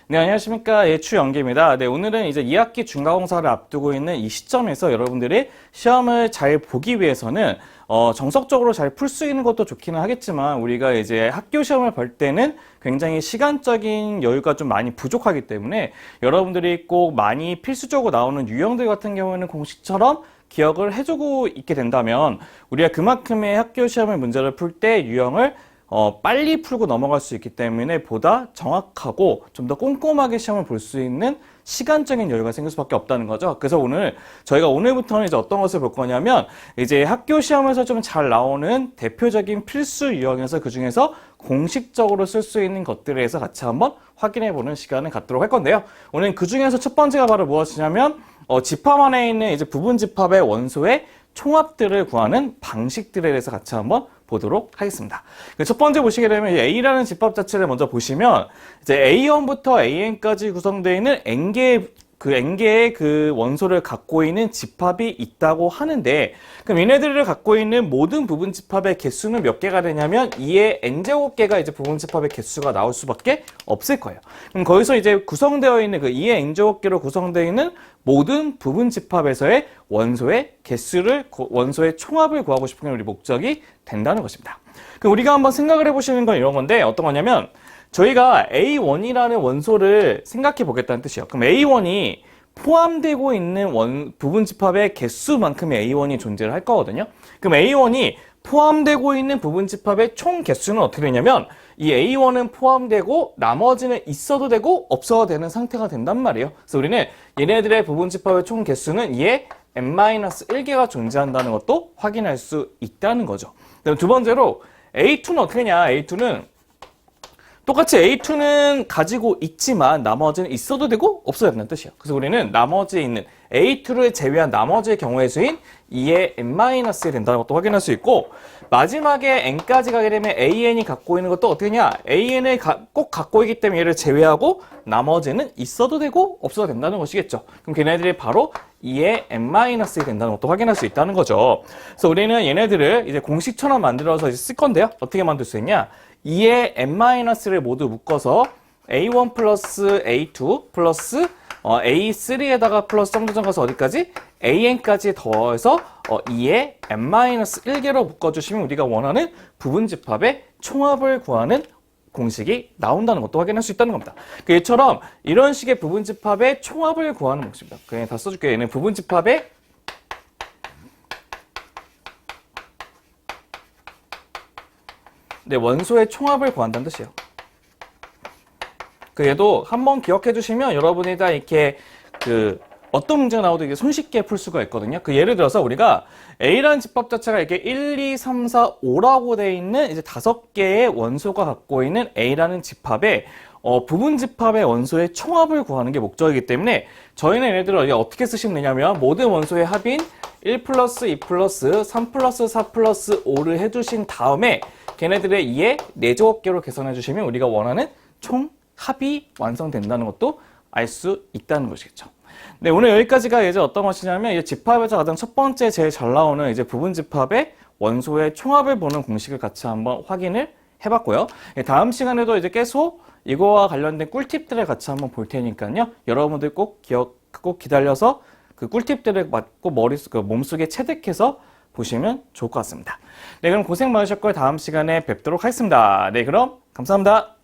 네, 안녕하십니까. 예, 추영기입니다. 네, 오늘은 이제 2학기 중간고사를 앞두고 있는 이 시점에서 여러분들이 시험을 잘 보기 위해서는 정석적으로 잘 풀 수 있는 것도 좋기는 하겠지만 우리가 이제 학교 시험을 볼 때는 굉장히 시간적인 여유가 좀 많이 부족하기 때문에 여러분들이 꼭 많이 필수적으로 나오는 유형들 같은 경우에는 공식처럼 기억을 해주고 있게 된다면 우리가 그만큼의 학교 시험의 문제를 풀 때 유형을 빨리 풀고 넘어갈 수 있기 때문에 보다 정확하고 좀 더 꼼꼼하게 시험을 볼 수 있는 시간적인 여유가 생길 수밖에 없다는 거죠. 그래서 저희가 오늘부터는 이제 어떤 것을 볼 거냐면 이제 학교 시험에서 좀 잘 나오는 대표적인 필수 유형에서 그 중에서 공식적으로 쓸 수 있는 것들에 대해서 같이 한번 확인해 보는 시간을 갖도록 할 건데요. 오늘 그 중에서 첫 번째가 바로 무엇이냐면 집합 안에 있는 이제 부분 집합의 원소의 총합들을 구하는 방식들에 대해서 같이 한번 보도록 하겠습니다. 첫 번째 보시게 되면 A라는 집합 자체를 먼저 보시면 이제 A1부터 AN까지 구성되어 있는 N개의 그 원소를 갖고 있는 집합이 있다고 하는데 그럼 얘네들을 갖고 있는 모든 부분 집합의 개수는 몇 개가 되냐면 2의 N제곱개가 이제 부분 집합의 개수가 나올 수밖에 없을 거예요. 그럼 거기서 이제 구성되어 있는 그 2의 N제곱개로 구성되어 있는 모든 부분 집합에서의 원소의 원소의 총합을 구하고 싶은 게 우리 목적이 된다는 것입니다. 그럼 우리가 한번 생각을 해보시는 건 이런 건데 어떤 거냐면 저희가 A1이라는 원소를 생각해 보겠다는 뜻이에요. 그럼 A1이 포함되고 있는 부분 집합의 개수만큼의 A1이 존재를 할 거거든요. 그럼 A1이 포함되고 있는 부분 집합의 총 개수는 어떻게 되냐면 이 A1은 포함되고 나머지는 있어도 되고 없어도 되는 상태가 된단 말이에요. 그래서 우리는 얘네들의 부분 집합의 총 개수는 2의 n-1개가 존재한다는 것도 확인할 수 있다는 거죠. 그다음 두 번째로 A2는 어떻게 되냐? A2는 똑같이 A2는 가지고 있지만 나머지는 있어도 되고 없어도 된다는 뜻이에요. 그래서 우리는 나머지에 있는 A2를 제외한 나머지의 경우의 수인 2의 n-1이 된다는 것도 확인할 수 있고 마지막에 n까지 가게 되면 AN이 갖고 있는 것도 어떻게 되냐? AN을 꼭 갖고 있기 때문에 얘를 제외하고 나머지는 있어도 되고 없어도 된다는 것이겠죠. 그럼 걔네들이 바로 2의 n-1이 된다는 것도 확인할 수 있다는 거죠. 그래서 우리는 얘네들을 이제 공식처럼 만들어서 이제 쓸 건데요. 어떻게 만들 수 있냐? 2의 n-를 모두 묶어서 A1 플러스 A2 플러스 A3에다가 플러스 정도점 가서 어디까지? AN까지 더해서 2의 n-1개로 묶어주시면 우리가 원하는 부분 집합의 총합을 구하는 공식이 나온다는 것도 확인할 수 있다는 겁니다. 얘처럼 이런 식의 부분 집합의 총합을 구하는 공식입니다. 그냥 다 써줄게요. 얘는 부분 집합의 원소의 총합을 구한다는 뜻이에요. 얘도 한번 기억해 주시면 여러분이 다 이렇게 어떤 문제가 나와도 이게 손쉽게 풀 수가 있거든요. 예를 들어서 우리가 A라는 집합 자체가 이렇게 1, 2, 3, 4, 5라고 되어 있는 이제 5개의 원소가 갖고 있는 A라는 집합의 부분 집합의 원소의 총합을 구하는 게 목적이기 때문에 저희는 예를 들어 어떻게 쓰시면 되냐면 모든 원소의 합인 1 플러스 2 플러스 3 플러스 4 플러스 5를 해주신 다음에 걔네들의 2의 4제곱개로 계산해 주시면 우리가 원하는 총 합이 완성된다는 것도 알 수 있다는 것이겠죠. 네, 오늘 여기까지가 이제 어떤 것이냐면 이 집합에서 가장 첫 번째 제일 잘 나오는 이제 부분 집합의 원소의 총합을 보는 공식을 같이 한번 확인을 해봤고요. 다음 시간에도 이제 계속 이거와 관련된 꿀팁들을 같이 한번 볼 테니까요. 여러분들 꼭 기다려서 그 꿀팁들을 맞고 몸속에 체득해서 보시면 좋을 것 같습니다. 네, 그럼 고생 많으셨고요. 다음 시간에 뵙도록 하겠습니다. 네, 그럼 감사합니다.